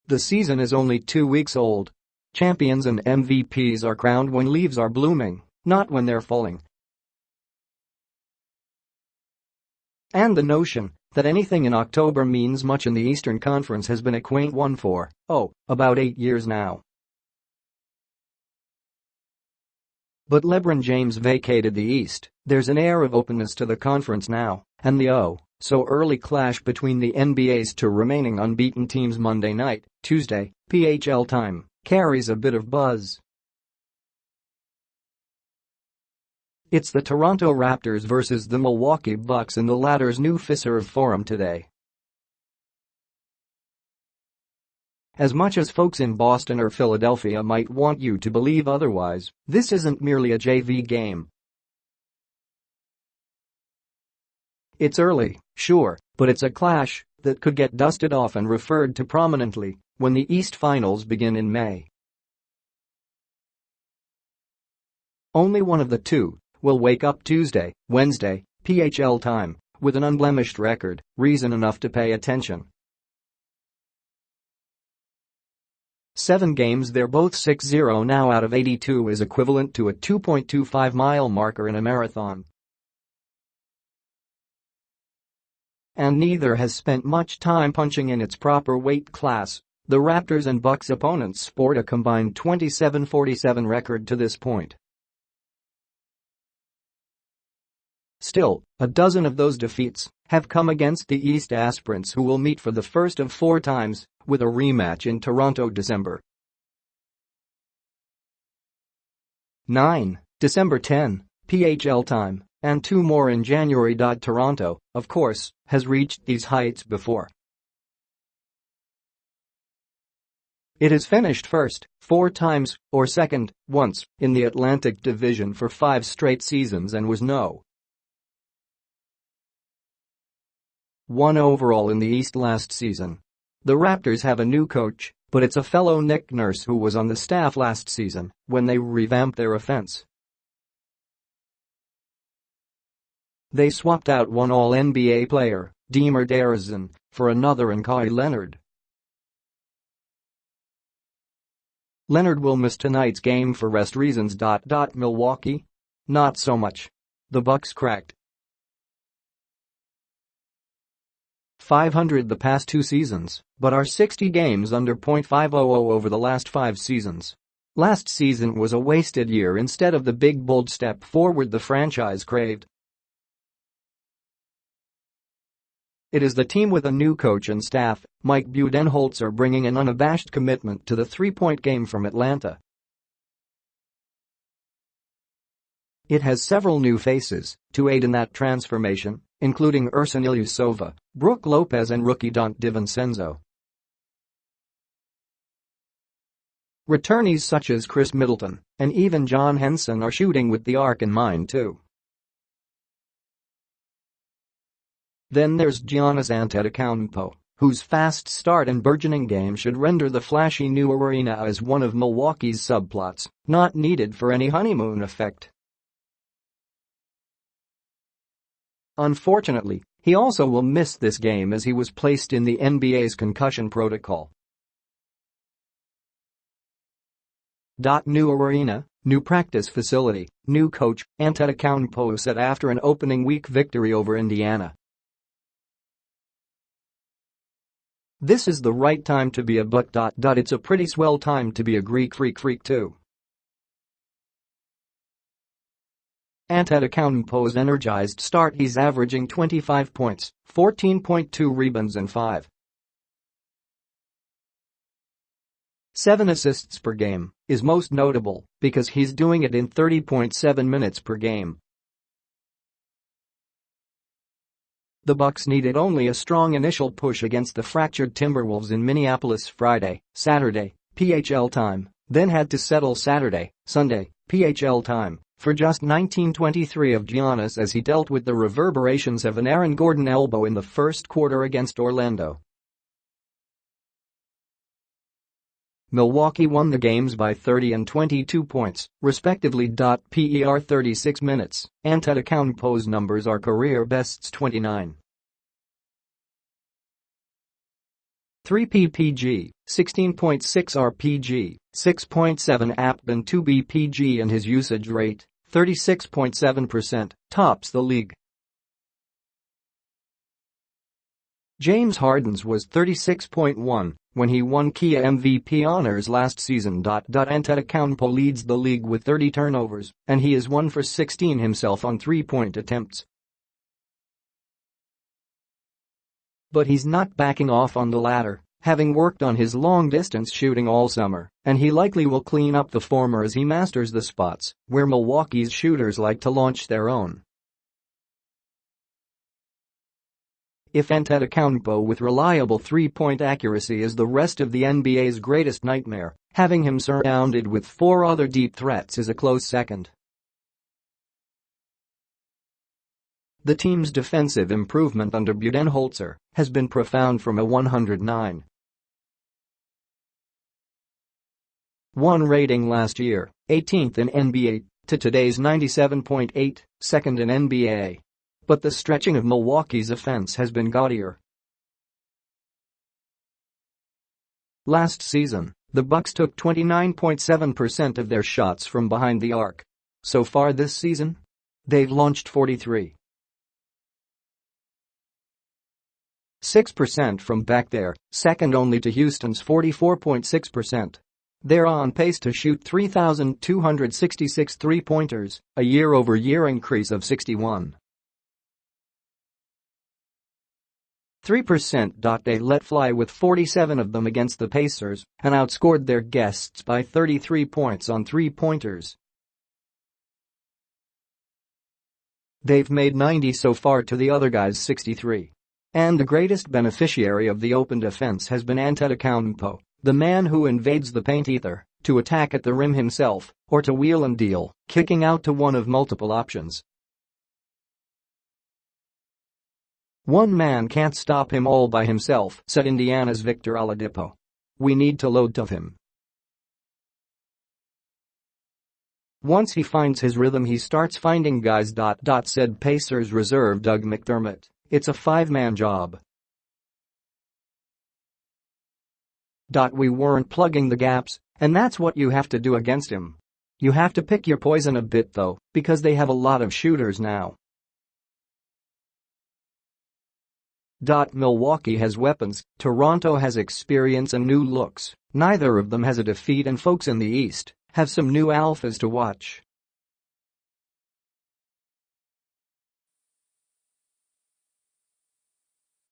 The season is only 2 weeks old. Champions and MVPs are crowned when leaves are blooming, not when they're falling. And the notion that anything in October means much in the Eastern Conference has been a quaint one for, about 8 years now. But LeBron James vacated the East. There's an air of openness to the conference now, and the so early clash between the NBA's two remaining unbeaten teams Monday night, Tuesday, PHL time, carries a bit of buzz. It's the Toronto Raptors versus the Milwaukee Bucks in the latter's new Fiserv Forum today. As much as folks in Boston or Philadelphia might want you to believe otherwise, this isn't merely a JV game. It's early, sure, but it's a clash that could get dusted off and referred to prominently when the East Finals begin in May. Only one of the two will wake up Tuesday, Wednesday, PHL time, with an unblemished record, reason enough to pay attention. 7 games, they're both 6-0 now out of 82 is equivalent to a 2.25-mile marker in a marathon. And neither has spent much time punching in its proper weight class. The Raptors and Bucks opponents sport a combined 27-47 record to this point. Still, a dozen of those defeats have come against the East aspirants who will meet for the first of 4 times, with a rematch in Toronto December 9, December 10, PHL time, and 2 more in January. Toronto, of course, has reached these heights before. It has finished first 4 times, or second, once, in the Atlantic Division for 5 straight seasons and was No. 1 overall in the East last season. The Raptors have a new coach, but it's a fellow Nick Nurse who was on the staff last season when they revamped their offense. They swapped out one All-NBA player, DeMar DeRozan, for another in Kawhi Leonard. Leonard will miss tonight's game for rest reasons. Milwaukee? Not so much. The Bucks cracked 500 the past 2 seasons, but are 60 games under .500 over the last 5 seasons. Last season was a wasted year instead of the big bold step forward the franchise craved. It is the team with a new coach and staff. Mike Budenholzer bringing an unabashed commitment to the 3-point game from Atlanta. It has several new faces to aid in that transformation, including Ersan Ilyasova, Brook Lopez and rookie Dante DiVincenzo. Returnees such as Chris Middleton and even John Henson are shooting with the arc in mind too. Then there's Giannis Antetokounmpo, whose fast start and burgeoning game should render the flashy new arena as one of Milwaukee's subplots, not needed for any honeymoon effect. Unfortunately, he also will miss this game as he was placed in the NBA's concussion protocol. New arena, new practice facility, new coach, Antetokounmpo said after an opening week victory over Indiana. This is the right time to be a Buck. It's a pretty swell time to be a Greek freak too. Antetokounmpo's energized start, he's averaging 25 points, 14.2 rebounds and 5.7 assists per game, is most notable because he's doing it in 30.7 minutes per game. The Bucks needed only a strong initial push against the fractured Timberwolves in Minneapolis Saturday, PHL time, then had to settle Saturday, Sunday, PHL time, for just 19:23 of Giannis as he dealt with the reverberations of an Aaron Gordon elbow in the first quarter against Orlando. Milwaukee won the games by 30 and 22 points, respectively. Per 36 minutes, Antetokounmpo's numbers are career bests 29. 3 ppg, 16.6 rpg, 6.7 app and 2 bpg, and his usage rate, 36.7%, tops the league. James Harden's was 36.1 when he won Kia MVP honors last season. Antetokounmpo leads the league with 30 turnovers, and he is 1 for 16 himself on three-point attempts. But he's not backing off on the ladder, having worked on his long-distance shooting all summer, and he likely will clean up the former as he masters the spots where Milwaukee's shooters like to launch their own. If Antetokounmpo with reliable three-point accuracy is the rest of the NBA's greatest nightmare, having him surrounded with 4 other deep threats is a close second. The team's defensive improvement under Budenholzer has been profound from a 109.1 rating last year, 18th in NBA, to today's 97.8, second in NBA. But the stretching of Milwaukee's offense has been gaudier. Last season, the Bucks took 29.7% of their shots from behind the arc. So far this season, they've launched 43.6% from back there, second only to Houston's 44.6%. They're on pace to shoot 3,266 three-pointers, a year-over-year increase of 61.3%. They let fly with 47 of them against the Pacers and outscored their guests by 33 points on three-pointers. They've made 90 so far to the other guy's 63. And the greatest beneficiary of the open defense has been Antetokounmpo, the man who invades the paint either to attack at the rim himself or to wheel and deal, kicking out to one of multiple options. "One man can't stop him all by himself," said Indiana's Victor Oladipo. "We need to load to him. Once he finds his rhythm he starts finding guys." Said Pacers reserve Doug McDermott. "It's a 5-man job. We weren't plugging the gaps, and that's what you have to do against him. You have to pick your poison a bit though, because they have a lot of shooters now." Milwaukee has weapons, Toronto has experience and new looks, neither of them has a defeat, and folks in the East have some new alphas to watch.